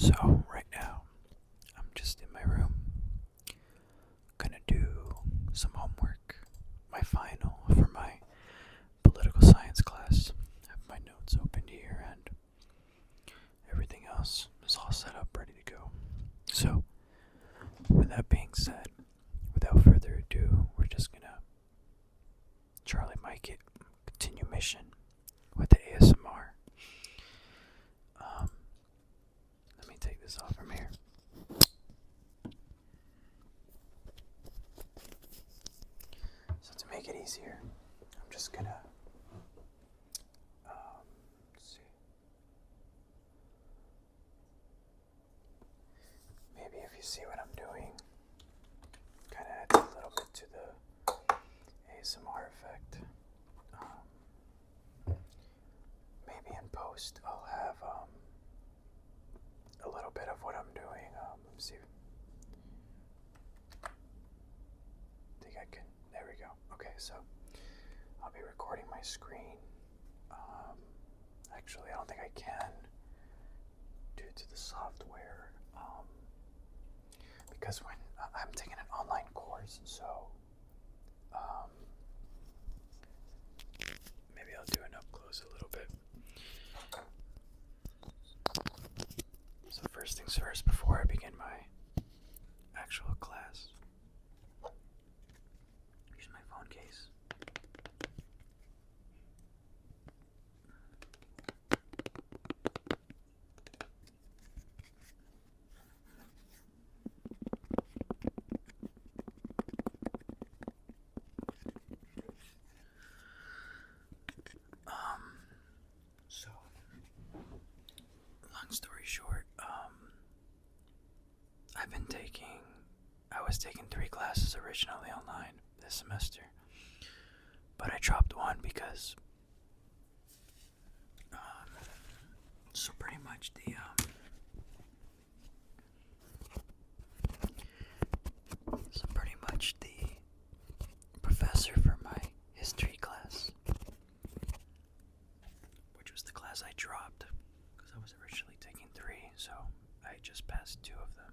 So, right now, I'm just in my room, gonna do some homework, my final for my political science class. I have my notes opened here, and everything else is all set up, ready to go. So, with that being said, without further ado, we're just gonna Charlie Mike it, continue mission with the ASMR. Let me take this off from here. So to make it easier, I'm just gonna let's see. Maybe if you see what I'm doing, kind of adds a little bit to the ASMR effect. Maybe in post I'll have a little bit of what I'm doing. Let me see. Think I can. There we go. Okay, so I'll be recording my screen. Actually, I don't think I can due to the software. Because when I'm taking an online course, so maybe I'll do it up close a little bit. So first things first, before I begin my actual class, here's my phone case. So, long story short, I was taking 3 classes originally online this semester, but I dropped one because, so pretty much the professor for my history class, which was the class I dropped because I was originally taking 3, so I just passed 2 of them.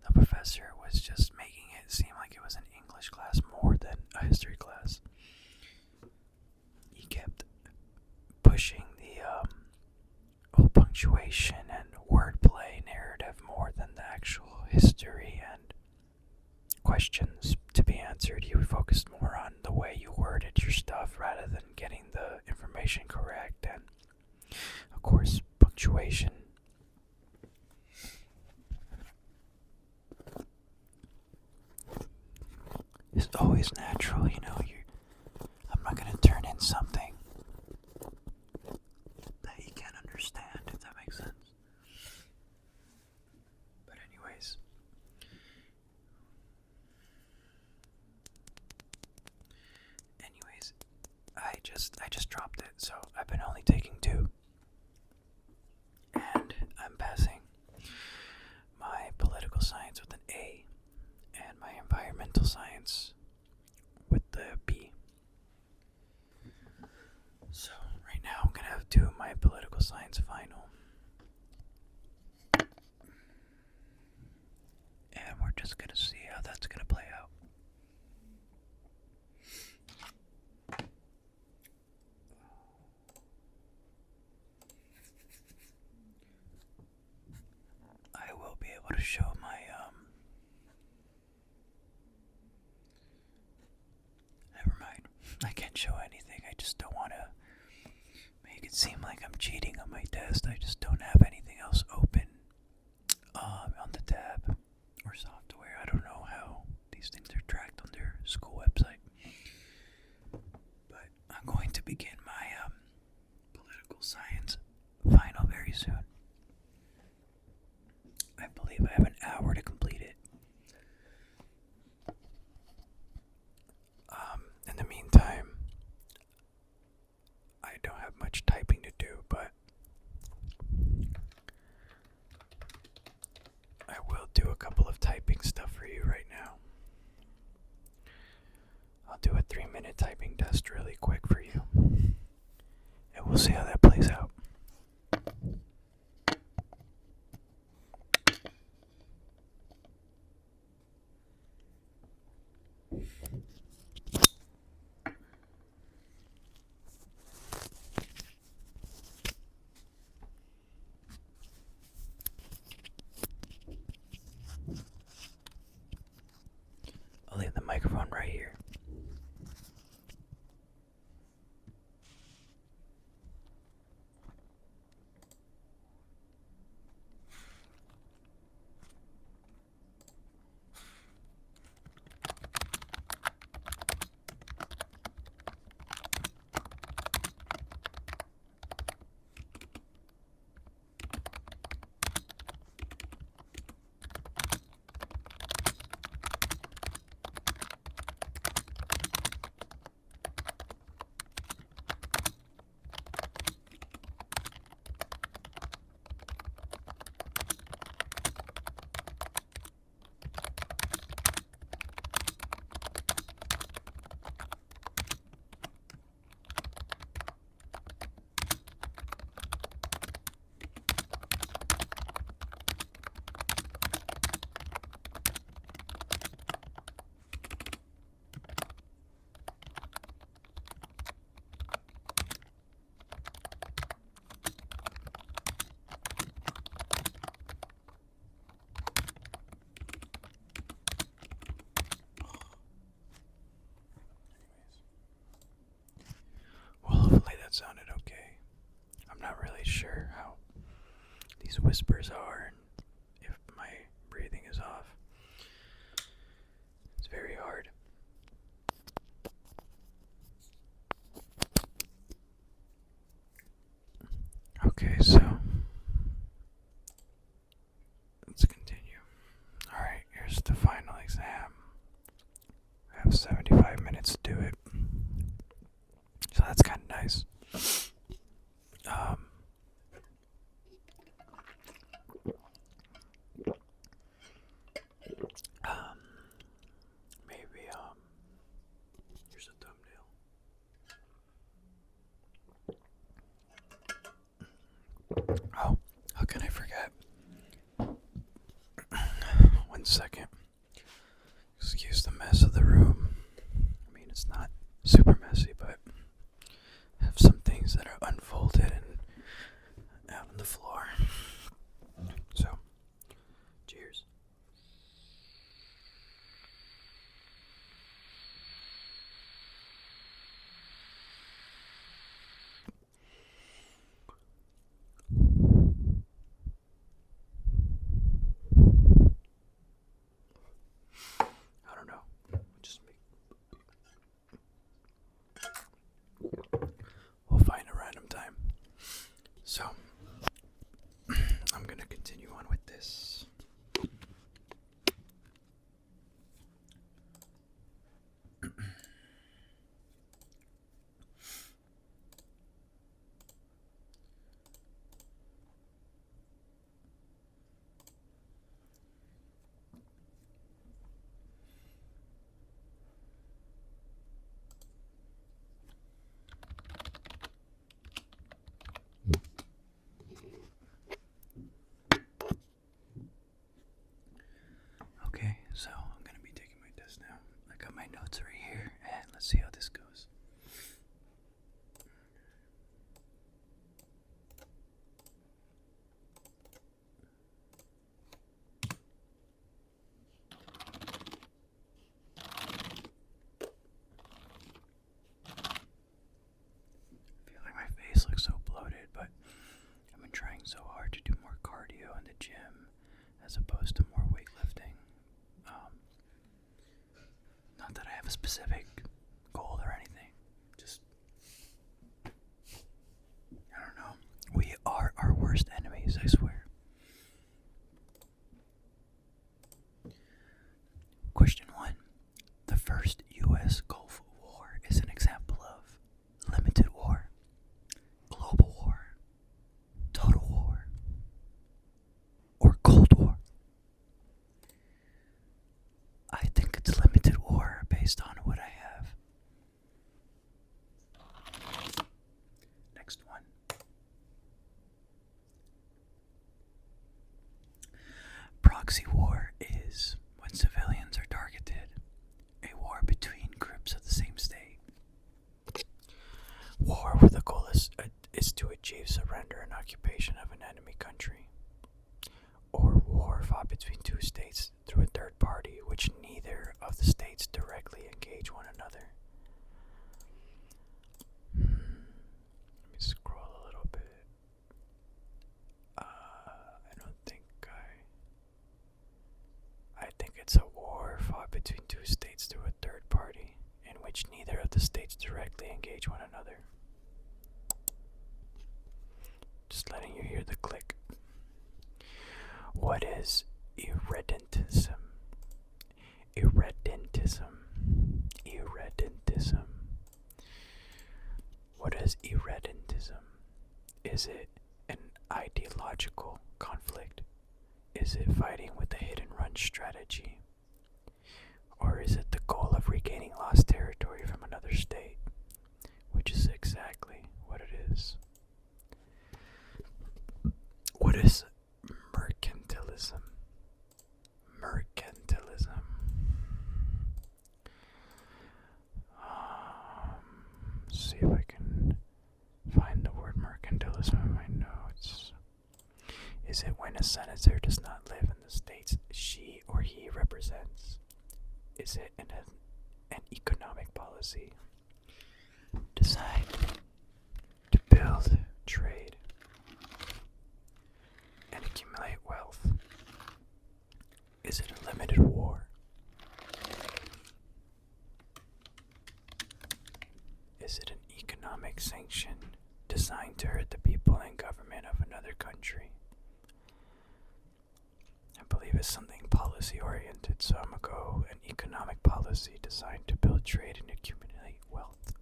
The professor was just making it seem like it was an English class more than a history class. He kept pushing the punctuation and wordplay narrative more than the actual history and questions to be answered. He focused more on the way you worded your stuff rather than getting the information correct, and of course punctuation. It's always natural, I'm not gonna turn in something that you can't understand, if that makes sense. But anyways, I just dropped it, so I've been only taking 2. And I'm passing my political science with an A and my environmental science with the B. So right now I'm gonna do my political science final, and we're just gonna see how that's gonna play out. I will be able to show my never mind. I can't show anything. I just don't want to make it seem like I'm cheating on my test. I just don't have anything else open on the tab or software. I don't know how these things are tracked on their school website. But I'm going to begin my political science final very soon. I believe I have an hour to complete it. In the meantime, I don't have much typing to do, but I will do a couple of typing stuff for you right now. I'll do a 3-minute typing test really quick for you, and we'll see how that plays out. really sure how these whispers are and if my breathing is off. It's very hard. Okay, so let's continue. Alright, here's the final exam. I have 75 minutes to do it. So that's kind of nice. Um, maybe, here's a thumbnail. Oh, how can I forget? 1 second. Excuse the mess of the room. I mean, it's not super messy, but I have some things that are unfolded and out on the floor. So, cheers. I don't know. Just me. We'll find a random time. So, I'm gonna continue on with this. Okay, so I'm gonna be taking my test now. I got my notes right here, and let's see how this goes. I feel like my face looks so bloated, but I've been trying so hard to do more cardio in the gym as opposed to more weightlifting. Not that I have a specific goal or anything. Just, I don't know. We are our worst enemies, I swear. Question 1. The first U.S. Gulf War is an example of limited war, global war, total war, or Cold War. I think it's limited war based on what I have. Next one. Proxy war is when civilians are targeted, a war between groups of the same state. War where the goal is to achieve surrender and occupation of an enemy country. Or war fought between two states through a third party, which neither of the states directly engage one another. Let me scroll a little bit. I think it's a war fought between two states through a third party, in which neither of the states directly engage one another. Just letting you hear the click. What is irredentism? Irredentism. Irredentism. What is irredentism? Is it an ideological conflict? Is it fighting with a hit-and-run strategy? Or is it the goal of regaining lost territory from another state? Which is exactly what it is. What is mercantilism? Mercantilism. See if I can find the word mercantilism in my notes. Is it when a senator does not live in the states she or he represents? Is it an economic policy designed to build trade? Is it a limited war? Is it an economic sanction designed to hurt the people and government of another country? I believe it's something policy oriented, so I'm gonna go an economic policy designed to build trade and accumulate wealth.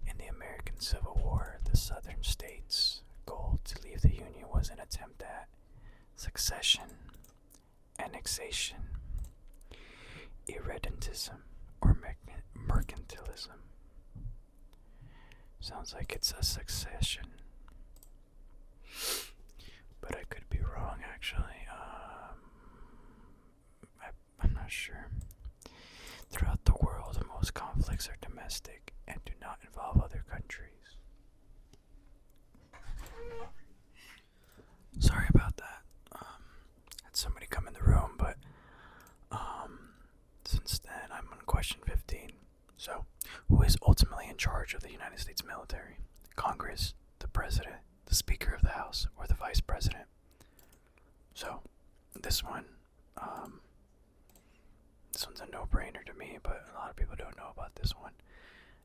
In the American Civil War, the Southern states' goal to leave the Union was an attempt at succession, annexation, irredentism, or mercantilism. Sounds like it's a succession, but I could be wrong actually. I'm not sure. Throughout the world, most conflicts are domestic and do not involve other countries. Sorry about that. Had somebody come in the room, but since then I'm on question 15. So, who is ultimately in charge of the United States military? Congress, the President, the Speaker of the House, or the Vice President? So, this one's a no-brainer to me, but a lot of people don't know about this one.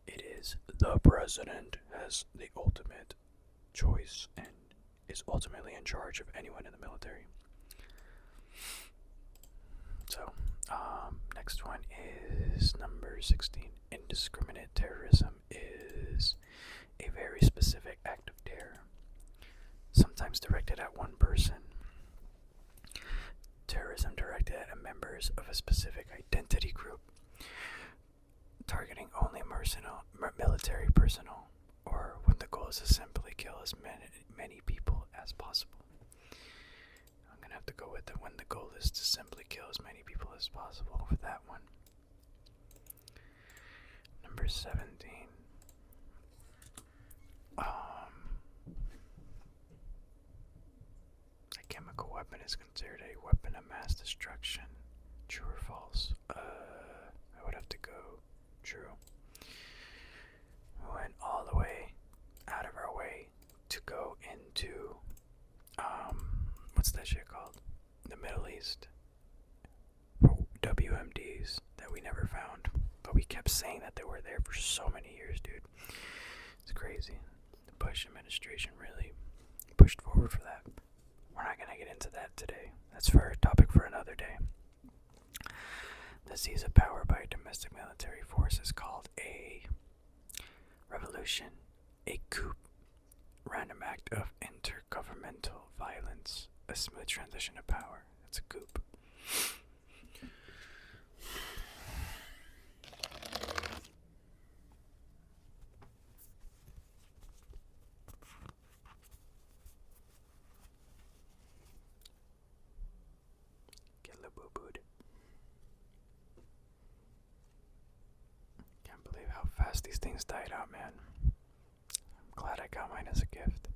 It is the President has the ultimate choice and is ultimately in charge of anyone in the military. So, next one is number 16. Indiscriminate terrorism is a very specific act of terror, sometimes directed at one person. Terrorism directed at members of a specific identity group, targeting only military personnel, or when the goal is to simply kill as many people as possible. I'm gonna have to go with it when the goal is to simply kill as many people as possible for that one. Number 17. A chemical weapon is considered a weapon of mass destruction. True or false? I would have to go true. We went all the way out of our way to go into, what's that shit called? The Middle East. WMDs that we never found, but we kept saying that they were there for so many years, dude. It's crazy. The Bush administration really pushed forward for that. We're not gonna get into that today. That's for a topic for another day. The seize of power by a domestic military force is called a revolution, a coup, random act of intergovernmental violence, a smooth transition of power. That's a coup. Get la boo-booed. Can't believe how fast these things died out, man. I'm glad I got mine as a gift.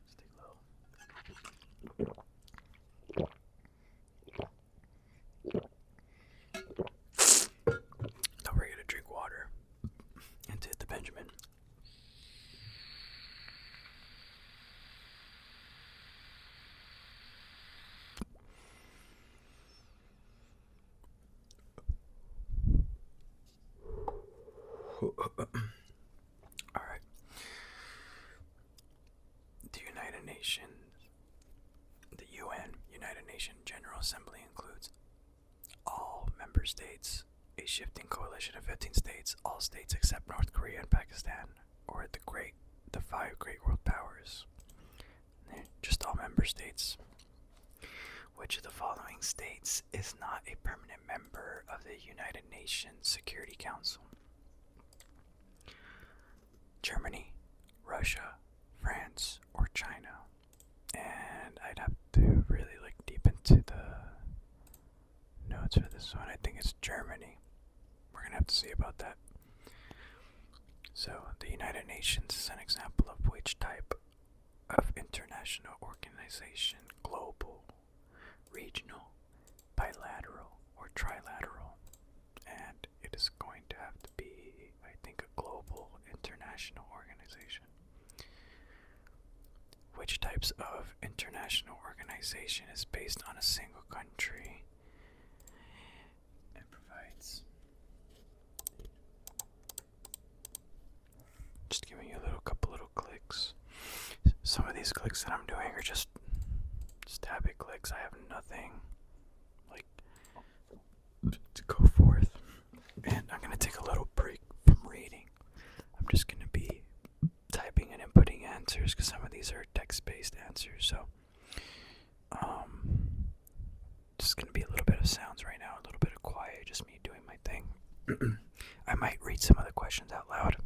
Let's take a little. Don't forget to drink water and to hit the Benjamin. Alright. The United Nations, the UN, United Nations General Assembly includes all member states, a shifting coalition of 15 states, all states except North Korea and Pakistan, or the five great world powers. Just all member states. Which of the following states is not a permanent member of the United Nations Security Council? Germany, Russia, France, or China? And I'd have to really look deep into the notes for this one. I think it's Germany. We're gonna have to see about that. So, the United Nations is an example of which type of international organization? Global, regional, bilateral, or trilateral? And it is going to have to be, I think, a global. purpose of international organization is based on a single country. It provides. Just giving you a couple little clicks. Some of these clicks that I'm doing are just habit clicks. I have nothing like to go forth, and I'm gonna take a little break from reading. I'm just gonna be typing and inputting answers because some of these are text-based answers. So, just gonna be a little bit of sounds right now, a little bit of quiet, just me doing my thing. I might read some of the questions out loud.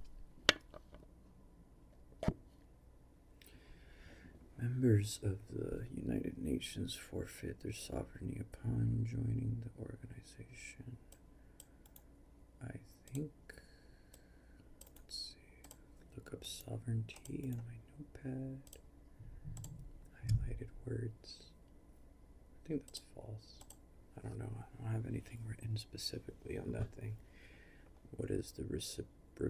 Members of the United Nations forfeit their sovereignty upon joining the organization. I think, let's see, look up sovereignty on my notepad. Highlighted words. I think that's false. I don't know. I don't have anything written specifically on that thing. What is the reciprocity?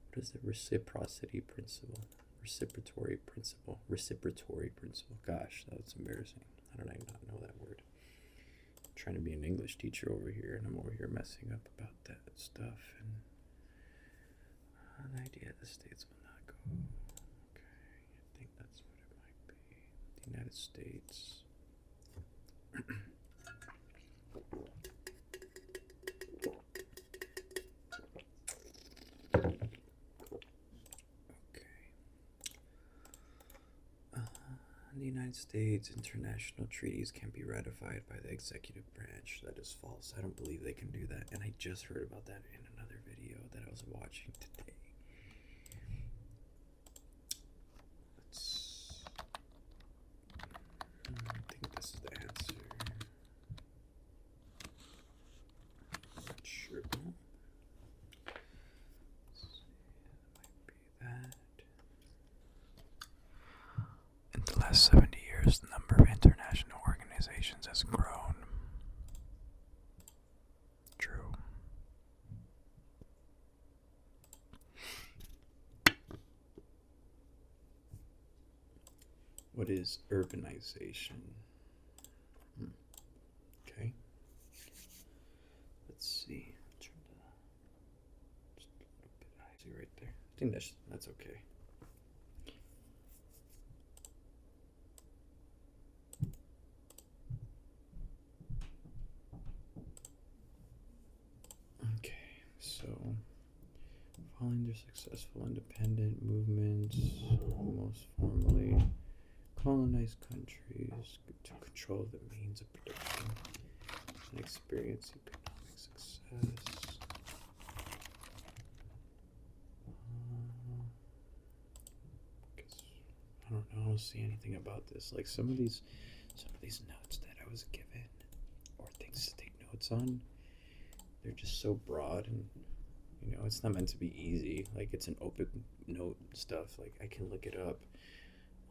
What is the reciprocity principle? Reciprocatory principle. Gosh, that's embarrassing. How did I not know that word? I'm trying to be an English teacher over here, and I'm over here messing up about that stuff. And an idea the states will not go. Okay, I think that's what it might be. The United States. In the United States, international treaties can be ratified by the executive branch. That is false. I don't believe they can do that. And I just heard about that in another video that I was watching today. I think this is the answer. Not sure. In the last 70 years, the number of international organizations has grown. True. What is urbanization? Okay. Let's see. Turn just a little bit. I see right there. I think that's okay. So, following their successful independent movements, most formally colonized countries to control the means of production and experience economic success. I don't see anything about this. Like some of these notes that I was given, or things to take notes on, they're just so broad, and it's not meant to be easy. Like it's an open note stuff. Like I can look it up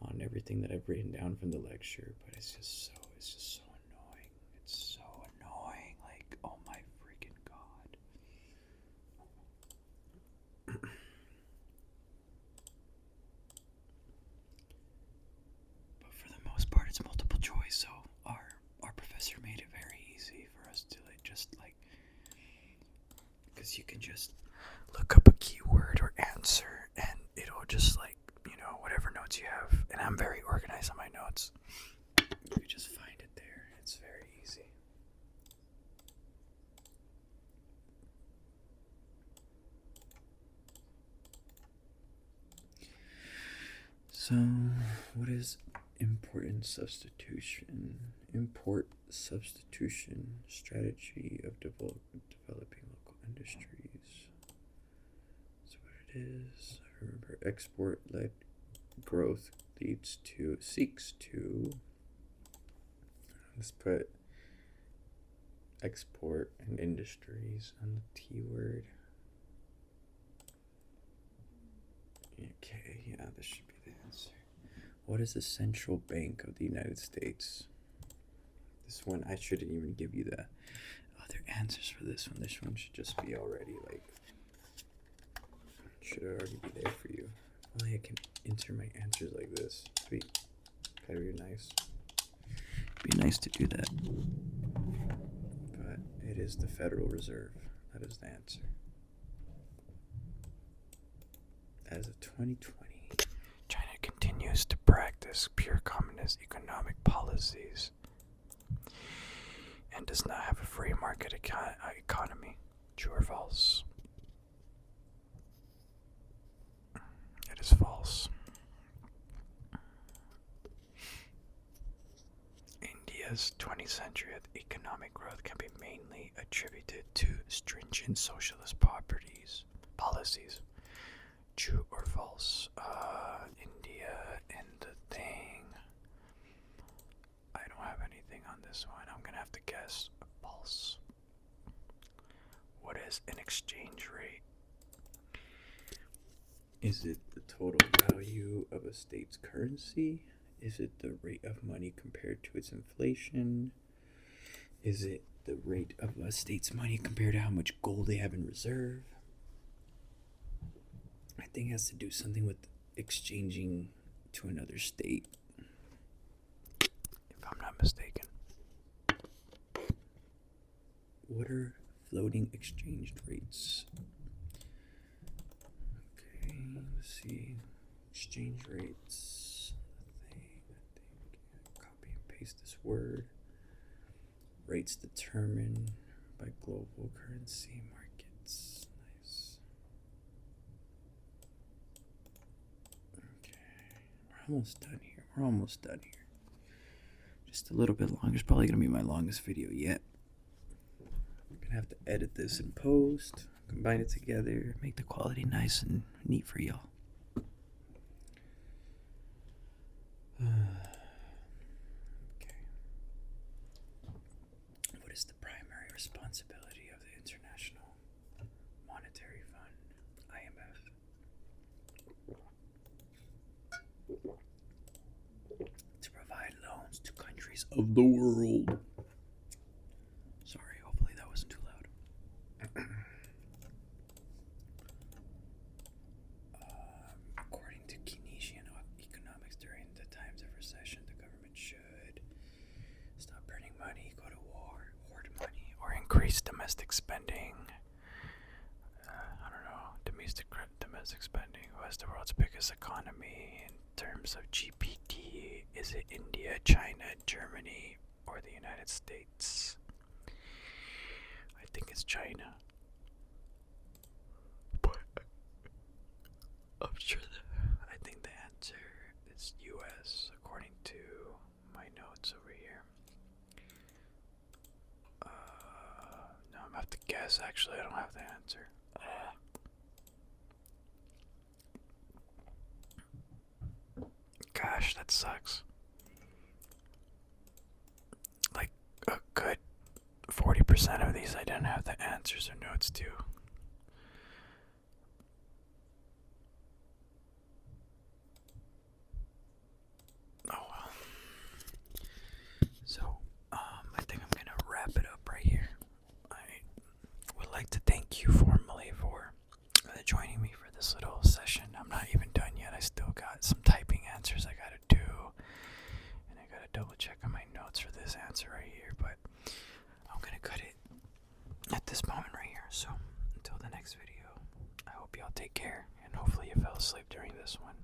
on everything that I've written down from the lecture, but it's just so annoying. It's so annoying. Like, oh my freaking god. But for the most part, it's multiple choice. So our professor made it very easy for us to because you can just look up a keyword or answer, and it'll just whatever notes you have. And I'm very organized on my notes. You just find it there. It's very easy. So, what is important substitution? Import substitution strategy of developing local industries. That's what it is. I remember export-led growth seeks to. Let's put export and industries on the T word. Okay, yeah, this should be the answer. What is the central bank of the United States? This one, I shouldn't even give you the other answers for this one. This one should just be already like should already be there for you. Only I can enter my answers like this. Sweet. That'd be nice. Be nice to do that. But it is the Federal Reserve. That is the answer. As of 2020, China continues to practice pure communist economic policies and does not have a free market economy. True or false? It is false. India's 20th century economic growth can be mainly attributed to stringent socialist policies. True or false? India and the thing. I don't have anything on this one. I'm gonna have to guess false. What is an exchange rate? Is it the total value of a state's currency? Is it the rate of money compared to its inflation? Is it the rate of a state's money compared to how much gold they have in reserve? I think it has to do something with exchanging to another state, if I'm not mistaken. What are floating exchange rates? Okay, let's see. Exchange rates. I think. Copy and paste this word. Rates determined by global currency markets. Nice. Okay, we're almost done here. Just a little bit longer. It's probably gonna be my longest video yet. I'm gonna have to edit this in post, combine it together, make the quality nice and neat for y'all. Okay. What is the primary responsibility of the International Monetary Fund, IMF? To provide loans to countries of the world. Sorry, hopefully that wasn't too loud. According to Keynesian economics, during the times of recession, the government should stop printing money, go to war, hoard money, or increase domestic spending. I don't know, domestic spending. Who has the world's biggest economy in terms of GPT? Is it India, China, Germany, or the United States? I think it's China. But I'm sure I think the answer is US, according to my notes over here. No, I'm gonna have to guess. Actually, I don't have the answer. Gosh, that sucks. Like a good 40% of these I didn't have the answers or notes to. Oh well. So, I think I'm gonna wrap it up right here. I would like to thank you formally for joining me for this little session. I'm not even done yet. I still got some typing answers I gotta do, and I gotta double check on my notes for this answer right here, but I'm gonna cut it at this moment right here. So until the next video, I hope y'all take care, and hopefully you fell asleep during this one.